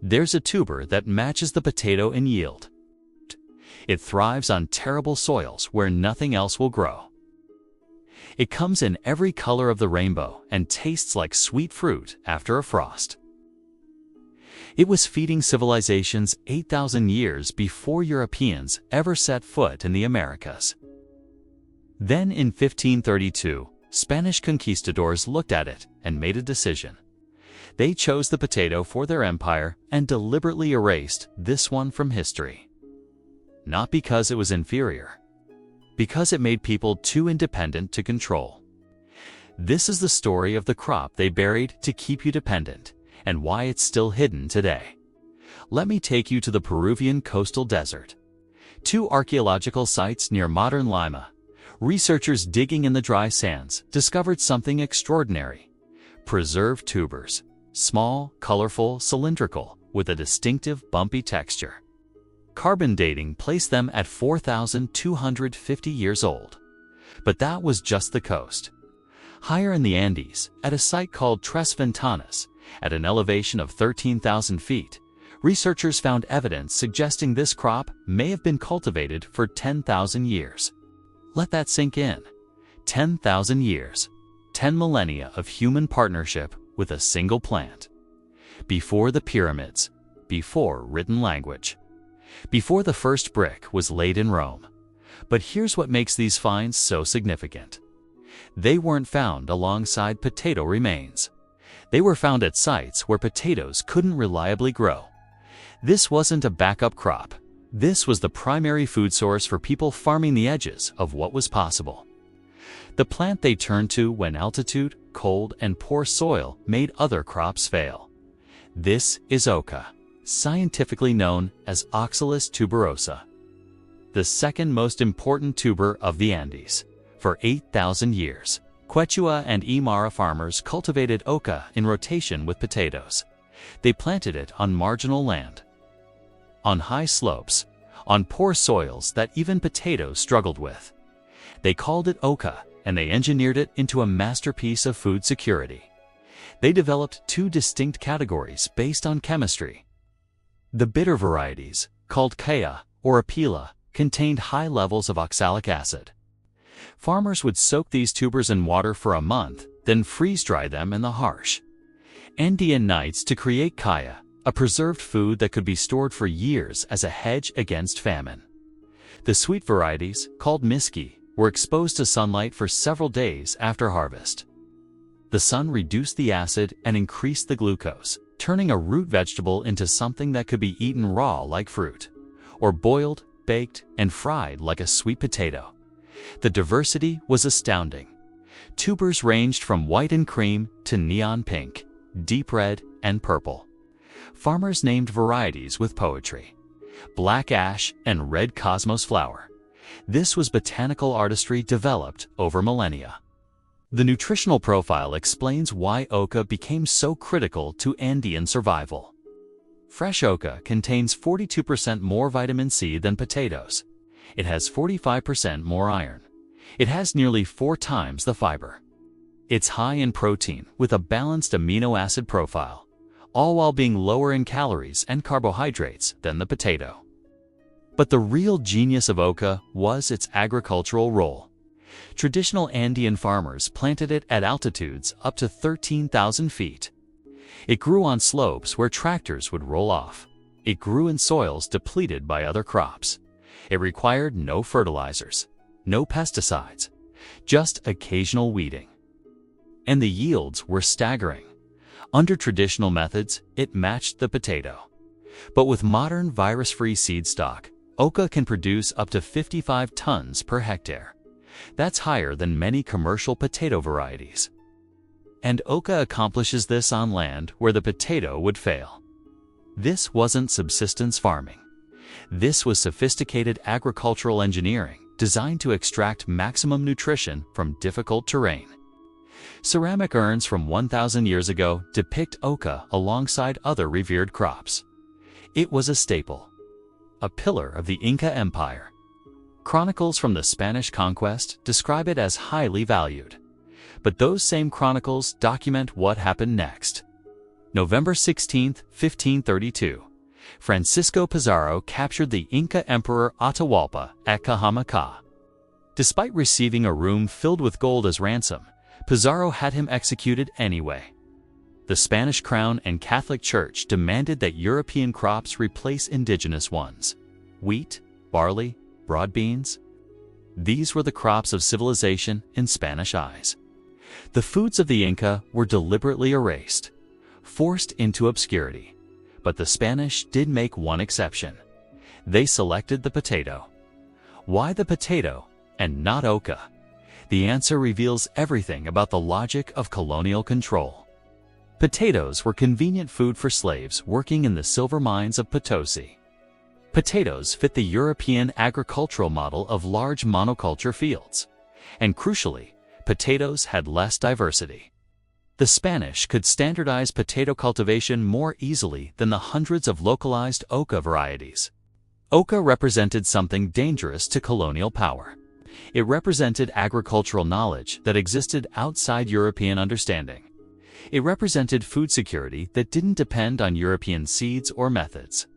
There's a tuber that matches the potato in yield. It thrives on terrible soils where nothing else will grow. It comes in every color of the rainbow and tastes like sweet fruit after a frost. It was feeding civilizations 8,000 years before Europeans ever set foot in the Americas. Then in 1532, Spanish conquistadors looked at it and made a decision. They chose the potato for their empire and deliberately erased this one from history. Not because it was inferior, because it made people too independent to control. This is the story of the crop they buried to keep you dependent, and why it's still hidden today. Let me take you to the Peruvian coastal desert. 2 archaeological sites near modern Lima. Researchers digging in the dry sands discovered something extraordinary. Preserved tubers, small, colorful, cylindrical, with a distinctive bumpy texture. Carbon dating placed them at 4,250 years old. But that was just the coast. Higher in the Andes, at a site called Tres Ventanas, at an elevation of 13,000 feet, researchers found evidence suggesting this crop may have been cultivated for 10,000 years. Let that sink in. 10,000 years. 10 millennia of human partnership with a single plant. Before the pyramids, before written language, before the first brick was laid in Rome. But here's what makes these finds so significant. They weren't found alongside potato remains. They were found at sites where potatoes couldn't reliably grow. This wasn't a backup crop. This was the primary food source for people farming the edges of what was possible. The plant they turned to when altitude, cold, and poor soil made other crops fail. This is oca, scientifically known as Oxalis tuberosa, the second most important tuber of the Andes. For 8,000 years, Quechua and Aymara farmers cultivated oca in rotation with potatoes. They planted it on marginal land, on high slopes, on poor soils that even potatoes struggled with. They called it oca, and they engineered it into a masterpiece of food security. They developed 2 distinct categories based on chemistry. The bitter varieties, called kaya or apila, contained high levels of oxalic acid. Farmers would soak these tubers in water for a month, then freeze-dry them in the harsh Andean nights to create kaya, a preserved food that could be stored for years as a hedge against famine. The sweet varieties, called miski, were exposed to sunlight for several days after harvest. The sun reduced the acid and increased the glucose, turning a root vegetable into something that could be eaten raw like fruit, or boiled, baked, and fried like a sweet potato. The diversity was astounding. Tubers ranged from white and cream to neon pink, deep red, and purple. Farmers named varieties with poetry: black ash and red cosmos flower. This was botanical artistry developed over millennia. The nutritional profile explains why oca became so critical to Andean survival. Fresh oca contains 42% more vitamin C than potatoes. It has 45% more iron. It has nearly 4 times the fiber. It's high in protein with a balanced amino acid profile, all while being lower in calories and carbohydrates than the potato. But the real genius of oca was its agricultural role. Traditional Andean farmers planted it at altitudes up to 13,000 feet. It grew on slopes where tractors would roll off. It grew in soils depleted by other crops. It required no fertilizers, no pesticides, just occasional weeding. And the yields were staggering. Under traditional methods, it matched the potato. But with modern virus-free seed stock, oca can produce up to 55 tons per hectare. That's higher than many commercial potato varieties. And oca accomplishes this on land where the potato would fail. This wasn't subsistence farming. This was sophisticated agricultural engineering designed to extract maximum nutrition from difficult terrain. Ceramic urns from 1,000 years ago depict oca alongside other revered crops. It was a staple, a pillar of the Inca Empire. Chronicles from the Spanish conquest describe it as highly valued. But those same chronicles document what happened next. November 16, 1532, Francisco Pizarro captured the Inca Emperor Atahualpa at Cajamarca. Despite receiving a room filled with gold as ransom, Pizarro had him executed anyway. The Spanish crown and Catholic Church demanded that European crops replace indigenous ones. Wheat, barley, broad beans. These were the crops of civilization in Spanish eyes. The foods of the Inca were deliberately erased, forced into obscurity. But the Spanish did make one exception. They selected the potato. Why the potato and not oca? The answer reveals everything about the logic of colonial control. Potatoes were convenient food for slaves working in the silver mines of Potosi. Potatoes fit the European agricultural model of large monoculture fields. And crucially, potatoes had less diversity. The Spanish could standardize potato cultivation more easily than the hundreds of localized oca varieties. Oca represented something dangerous to colonial power. It represented agricultural knowledge that existed outside European understanding. It represented food security that didn't depend on European seeds or methods.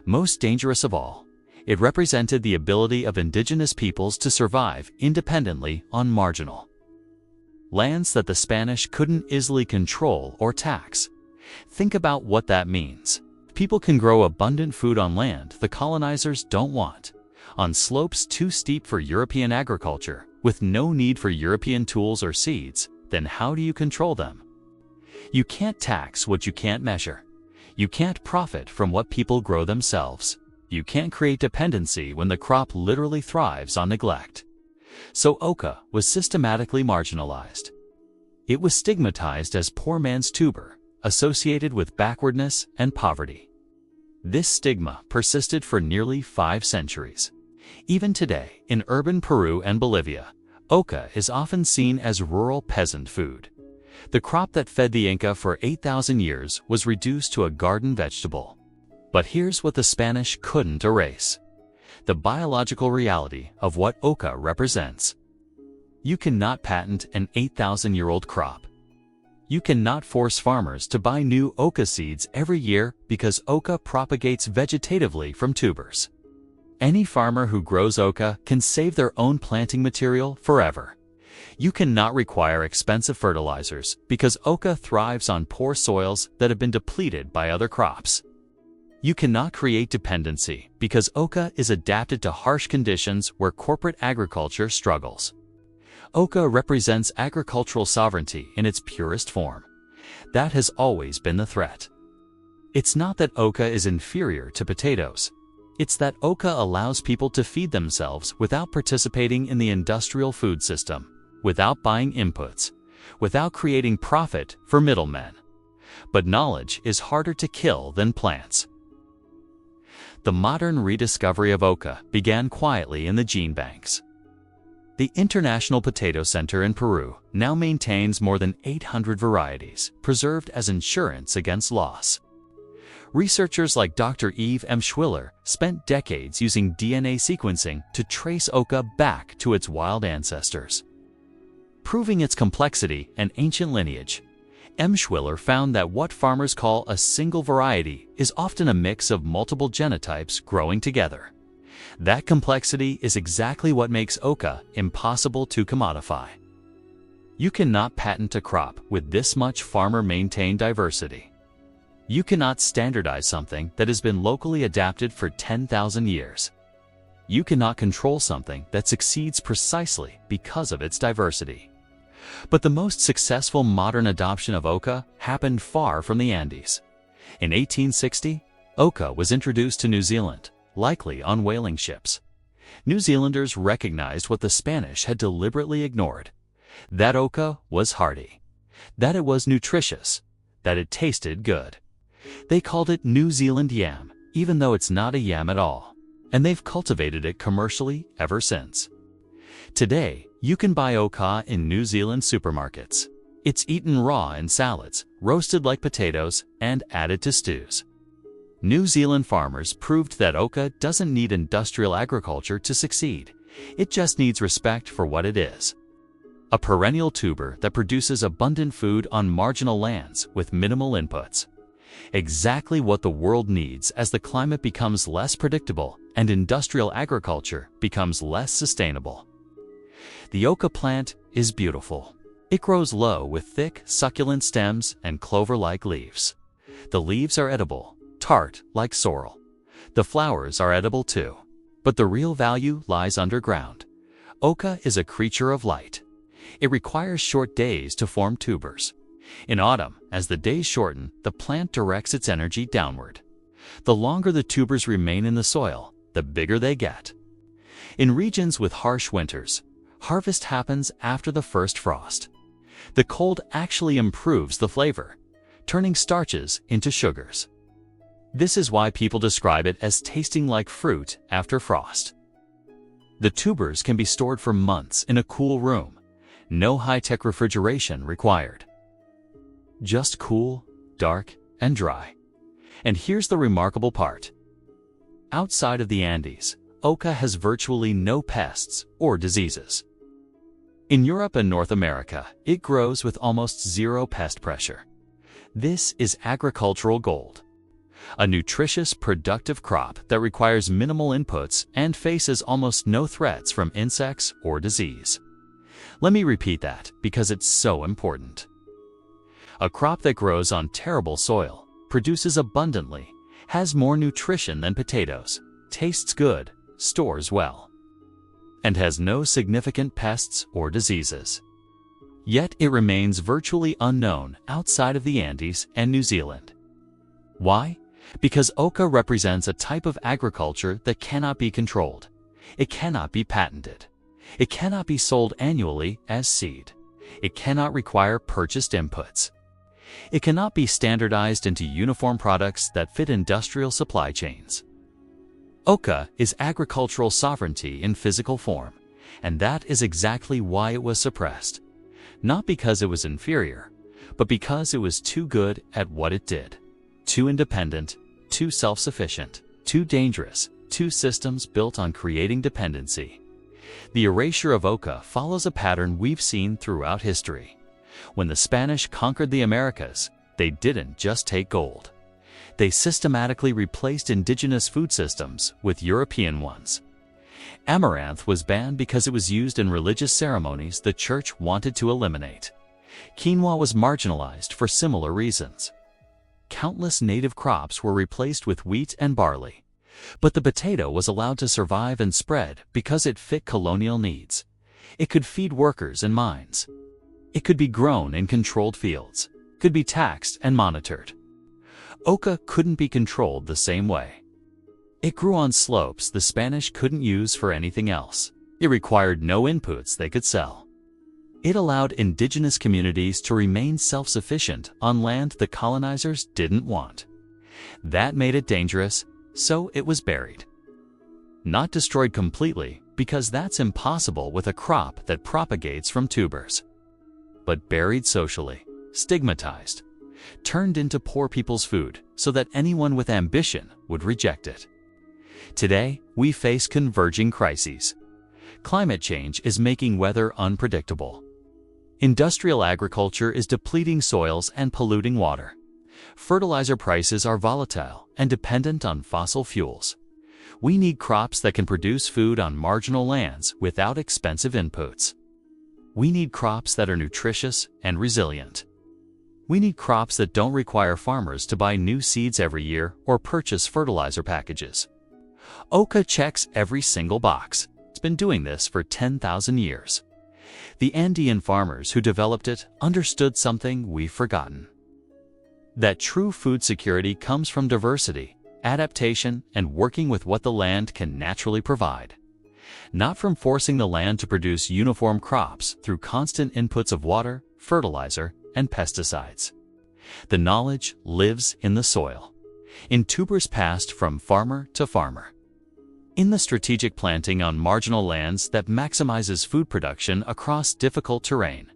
Most dangerous of all, it represented the ability of indigenous peoples to survive independently on marginal lands that the Spanish couldn't easily control or tax. Think about what that means. People can grow abundant food on land the colonizers don't want, on slopes too steep for European agriculture, with no need for European tools or seeds. Then how do you control them? You can't tax what you can't measure. You can't profit from what people grow themselves. You can't create dependency when the crop literally thrives on neglect. So oca was systematically marginalized. It was stigmatized as poor man's tuber, associated with backwardness and poverty. This stigma persisted for nearly 5 centuries. Even today, in urban Peru and Bolivia, oca is often seen as rural peasant food. The crop that fed the Inca for 8,000 years was reduced to a garden vegetable. But here's what the Spanish couldn't erase: the biological reality of what oca represents. You cannot patent an 8,000-year-old crop. You cannot force farmers to buy new oca seeds every year because oca propagates vegetatively from tubers. Any farmer who grows oca can save their own planting material forever. You cannot require expensive fertilizers because oca thrives on poor soils that have been depleted by other crops. You cannot create dependency because oca is adapted to harsh conditions where corporate agriculture struggles. Oca represents agricultural sovereignty in its purest form. That has always been the threat. It's not that oca is inferior to potatoes. It's that oca allows people to feed themselves without participating in the industrial food system, without buying inputs, without creating profit for middlemen. But knowledge is harder to kill than plants. The modern rediscovery of oca began quietly in the gene banks. The International Potato Center in Peru now maintains more than 800 varieties, preserved as insurance against loss. Researchers like Dr. Eve M. Schwiller spent decades using DNA sequencing to trace oca back to its wild ancestors. Proving its complexity and ancient lineage, M. Schwiller found that what farmers call a single variety is often a mix of multiple genotypes growing together. That complexity is exactly what makes oca impossible to commodify. You cannot patent a crop with this much farmer-maintained diversity. You cannot standardize something that has been locally adapted for 10,000 years. You cannot control something that succeeds precisely because of its diversity. But the most successful modern adoption of oca happened far from the Andes. In 1860, oca was introduced to New Zealand, likely on whaling ships. New Zealanders recognized what the Spanish had deliberately ignored: that oca was hardy, that it was nutritious, that it tasted good. They called it New Zealand yam, even though it's not a yam at all, and they've cultivated it commercially ever since. Today, you can buy oca in New Zealand supermarkets. It's eaten raw in salads, roasted like potatoes, and added to stews. New Zealand farmers proved that oca doesn't need industrial agriculture to succeed. It just needs respect for what it is: a perennial tuber that produces abundant food on marginal lands with minimal inputs. Exactly what the world needs as the climate becomes less predictable and industrial agriculture becomes less sustainable. The oca plant is beautiful. It grows low with thick, succulent stems and clover-like leaves. The leaves are edible, tart like sorrel. The flowers are edible too. But the real value lies underground. Oca is a creature of light. It requires short days to form tubers. In autumn, as the days shorten, the plant directs its energy downward. The longer the tubers remain in the soil, the bigger they get. In regions with harsh winters, harvest happens after the first frost. The cold actually improves the flavor, turning starches into sugars. This is why people describe it as tasting like fruit after frost. The tubers can be stored for months in a cool room. No high-tech refrigeration required. Just cool, dark, and dry. And here's the remarkable part. Outside of the Andes, oca has virtually no pests or diseases. In Europe and North America, it grows with almost zero pest pressure. This is agricultural gold. A nutritious, productive crop that requires minimal inputs and faces almost no threats from insects or disease. Let me repeat that because it's so important. A crop that grows on terrible soil, produces abundantly, has more nutrition than potatoes, tastes good, stores well, and has no significant pests or diseases. Yet it remains virtually unknown outside of the Andes and New Zealand. Why? Because oca represents a type of agriculture that cannot be controlled. It cannot be patented. It cannot be sold annually as seed. It cannot require purchased inputs. It cannot be standardized into uniform products that fit industrial supply chains. Oca is agricultural sovereignty in physical form, and that is exactly why it was suppressed. Not because it was inferior, but because it was too good at what it did. Too independent, too self-sufficient, too dangerous, two systems built on creating dependency. The erasure of oca follows a pattern we've seen throughout history. When the Spanish conquered the Americas, they didn't just take gold. They systematically replaced indigenous food systems with European ones. Amaranth was banned because it was used in religious ceremonies the church wanted to eliminate. Quinoa was marginalized for similar reasons. Countless native crops were replaced with wheat and barley. But the potato was allowed to survive and spread because it fit colonial needs. It could feed workers in mines. It could be grown in controlled fields, could be taxed and monitored. Oca couldn't be controlled the same way. It grew on slopes the Spanish couldn't use for anything else. It required no inputs they could sell. It allowed indigenous communities to remain self-sufficient on land the colonizers didn't want. That made it dangerous, so it was buried. Not destroyed completely, because that's impossible with a crop that propagates from tubers. But buried socially, stigmatized, turned into poor people's food so that anyone with ambition would reject it. Today, we face converging crises. Climate change is making weather unpredictable. Industrial agriculture is depleting soils and polluting water. Fertilizer prices are volatile and dependent on fossil fuels. We need crops that can produce food on marginal lands without expensive inputs. We need crops that are nutritious and resilient. We need crops that don't require farmers to buy new seeds every year or purchase fertilizer packages. Oca checks every single box. It's been doing this for 10,000 years. The Andean farmers who developed it understood something we've forgotten. That true food security comes from diversity, adaptation, and working with what the land can naturally provide. Not from forcing the land to produce uniform crops through constant inputs of water, fertilizer, and pesticides. The knowledge lives in the soil, in tubers passed from farmer to farmer, in the strategic planting on marginal lands that maximizes food production across difficult terrain.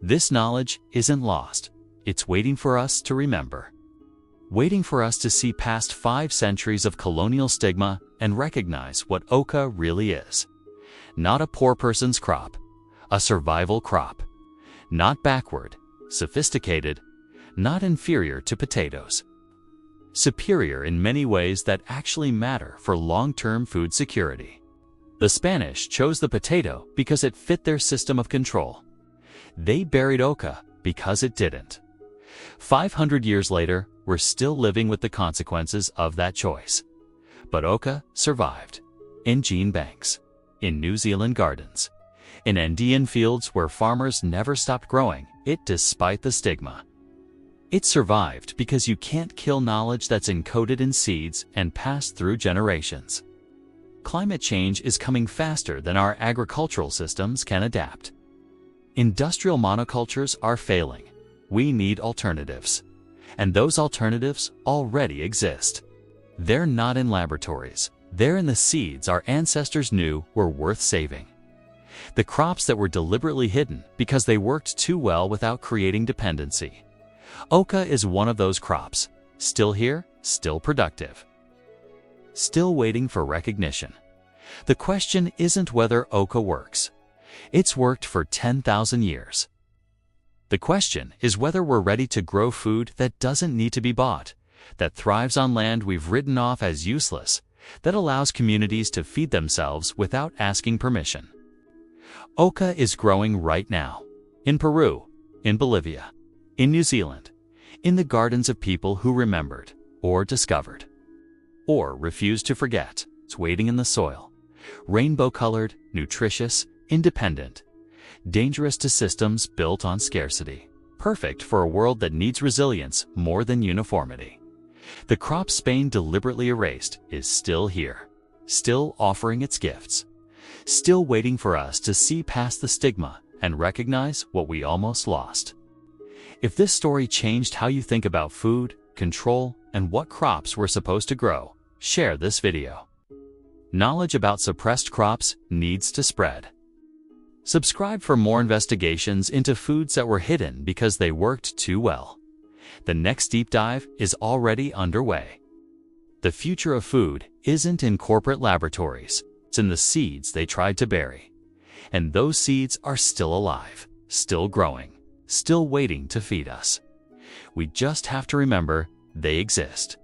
This knowledge isn't lost. It's waiting for us to remember. Waiting for us to see past 5 centuries of colonial stigma and recognize what oca really is. Not a poor person's crop, a survival crop. Not backward, sophisticated, not inferior to potatoes, superior in many ways that actually matter for long-term food security. The Spanish chose the potato because it fit their system of control. They buried oca because it didn't. 500 years later, we're still living with the consequences of that choice. But oca survived. In gene banks, in New Zealand gardens, in Andean fields where farmers never stopped growing it despite the stigma. It survived because you can't kill knowledge that's encoded in seeds and passed through generations. Climate change is coming faster than our agricultural systems can adapt. Industrial monocultures are failing. We need alternatives. And those alternatives already exist. They're not in laboratories. They're in the seeds our ancestors knew were worth saving. The crops that were deliberately hidden because they worked too well without creating dependency. Oca is one of those crops. Still here, still productive. Still waiting for recognition. The question isn't whether oca works. It's worked for 10,000 years. The question is whether we're ready to grow food that doesn't need to be bought, that thrives on land we've written off as useless, that allows communities to feed themselves without asking permission. Oca is growing right now, in Peru, in Bolivia, in New Zealand, in the gardens of people who remembered, or discovered, or refused to forget. It's waiting in the soil, rainbow-colored, nutritious, independent, dangerous to systems built on scarcity, perfect for a world that needs resilience more than uniformity. The crop Spain deliberately erased is still here, still offering its gifts, still waiting for us to see past the stigma and recognize what we almost lost. If this story changed how you think about food, control, and what crops we're supposed to grow, share this video. Knowledge about suppressed crops needs to spread. Subscribe for more investigations into foods that were hidden because they worked too well. The next deep dive is already underway. The future of food isn't in corporate laboratories. It's in the seeds they tried to bury. And those seeds are still alive, still growing, still waiting to feed us. We just have to remember they exist.